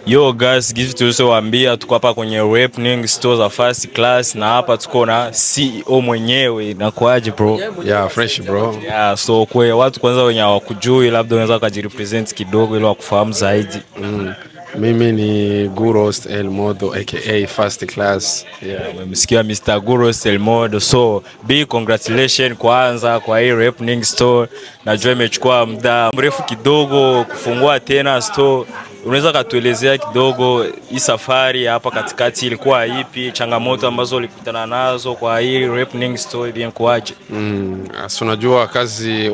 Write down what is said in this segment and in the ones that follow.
Yo guys, gizi tulizowaambia tuko hapa kwenye Rapning Store za First Class na hapa tuko na CEO mwenyewe. Inakuaje bro? Yeah, fresh bro. Yeah, so kwa watu kwanza wenye hawakujui labda unaweza kujirepresent kidogo ili wakufahamu zaidi. Mimi ni Guros El Modo aka First Class. Yeah, mmesikia Mr. Guros El Modo. So, big congratulations kwanza kwa hii Rapning Store. Najua imechukua muda mrefu kidogo kufungua tena store. Unaweza katuelezea kidogo hii safari hapa katikati ilikuwa ipi, changamoto ambazo ulikutana nazo kwa hii Rapning Store bien kwaje? Unajua kazi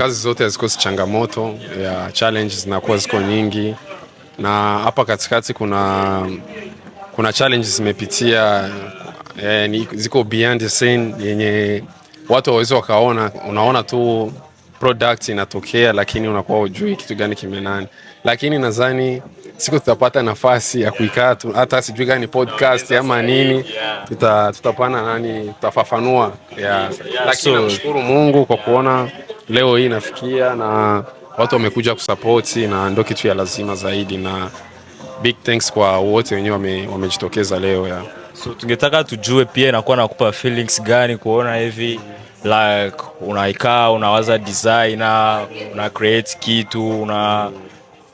zote hazikosi changamoto, ya challenges zinakuwa ziko nyingi. Na hapa katikati kuna challenges zimepitia, ziko behind the scene yenye watu hawawezi wakaona. Unaona tu product inatokea lakini unakuwa hujui kitu gani kimenani. Lakini nadhani siku tutapata nafasi ya kuikaa hata sijui gani podcast ama nini, tutapana tutafafanua. Lakini namshukuru Mungu kwa kuona leo hii nafikia na watu wamekuja kusupport, na ndio kitu ya lazima zaidi, na big thanks kwa wote wenyewe wamejitokeza leo ya. So tungetaka tujue pia inakuwa nakupa feelings gani kuona hivi like unaikaa unawaza design una create kitu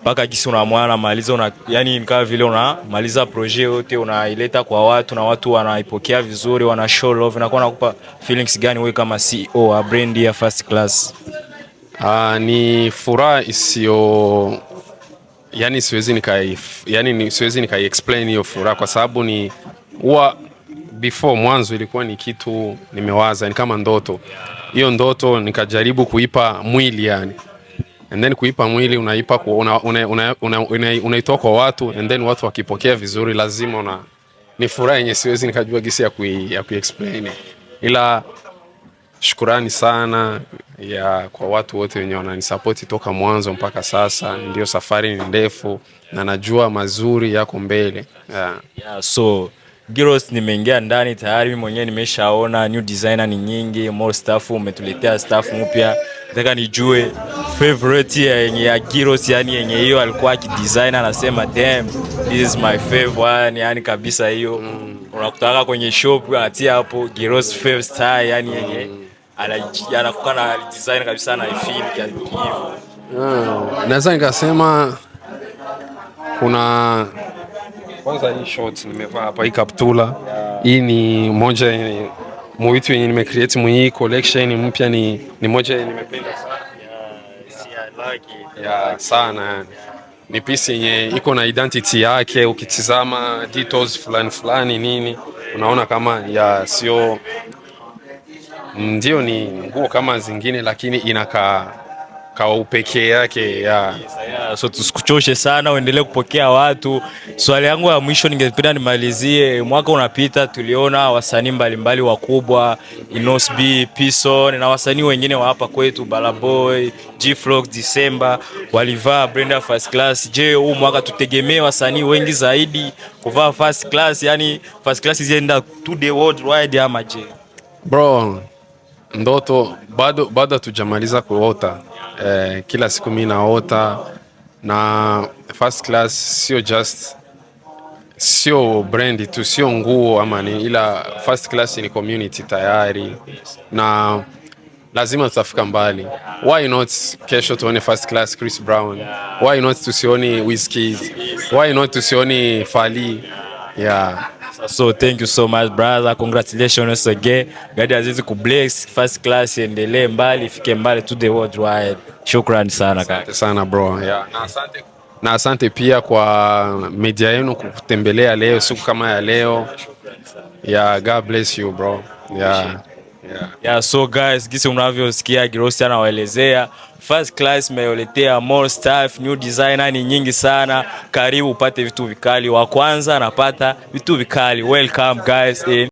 mpaka kisi unamwana maliza yani kama vile unamaliza project yote unaileta kwa watu na watu wanaipokea vizuri, wana show love, inakuwa nakupa feelings gani wewe kama CEO wa brand ya First Class? Ni furaha isiyo, yani siwezi nikai explain hiyo furaha, kwa sababu ni before mwanzo ilikuwa ni kitu nimewaza, ni kama ndoto. Hiyo ndoto nikajaribu kuipa mwili yani. And then kuipa mwili unaipa unaitoa kwa watu, and then watu wakipokea vizuri lazima ni furaha yenye siwezi nikajua gisi ya kuexplain. Ila shukrani sana kwa watu wote wenye wananisupport toka mwanzo mpaka sasa. Ndio safari ni ndefu na najua mazuri yako mbele. So Guros, nimeingia ndani tayari, mimi mwenyewe nimeshaona new designer ni nyingi, more staff umetuletea staff mpya. Nataka nijue favorite ya Guros, yani yenye hiyo alikuwa akidesign anasema damn this is my favorite yani kabisa hiyo. Unakutaka kwenye shop atia hapo Guros favorite style yani yenye anakuwa na design kabisa na feel hivyo. Naweza nikasema kuna kwanza hii shorts nimevaa hapa, hii kaptula. Hii ni moja yenye mwitu yenye nimecreate hii collection mpya, ni moja yenye nimependa sana. Sana. Ni piece yenye iko na identity yake, ukitizama details fulani nini unaona kama sio ndio ni nguo kama zingine, lakini inakaa upekee yake So tusikuchoshe sana, uendelee kupokea watu. Swali yangu ya mwisho ningependa nimalizie, mwaka unapita tuliona wasanii mbalimbali wakubwa, Inos B, Pison na wasanii wengine wa hapa kwetu Balaboy, G-Flox, December walivaa brand First Class. Je, huu mwaka tutegemee wasanii wengi zaidi kuvaa First Class, yani First Class ienda to the world wide ama je? Bro, ndoto bado tujamaliza kuota. Kila siku mimi naota, na First Class sio brand tu, sio nguo ama ni, ila First Class ni community tayari na lazima tutafika mbali. Why not kesho tuone First Class Chris Brown? Why not tusioni Wizkid? Why not tusioni Fally? So thank you so much brother, congratulations again. God azizi kubless First Class, endelee mbali, ifike mbali to the world wide. Shukrani sana kaka. Asante sana bro. Na asante pia kwa media yenu kutembelea leo siku kama ya leo. God bless you bro. So guys, gisi unavyosikia Guros anawaelezea First Class meyoletea more staff, new designer ni nyingi sana. Karibu upate vitu vikali, wa kwanza anapata vitu vikali. Welcome guys in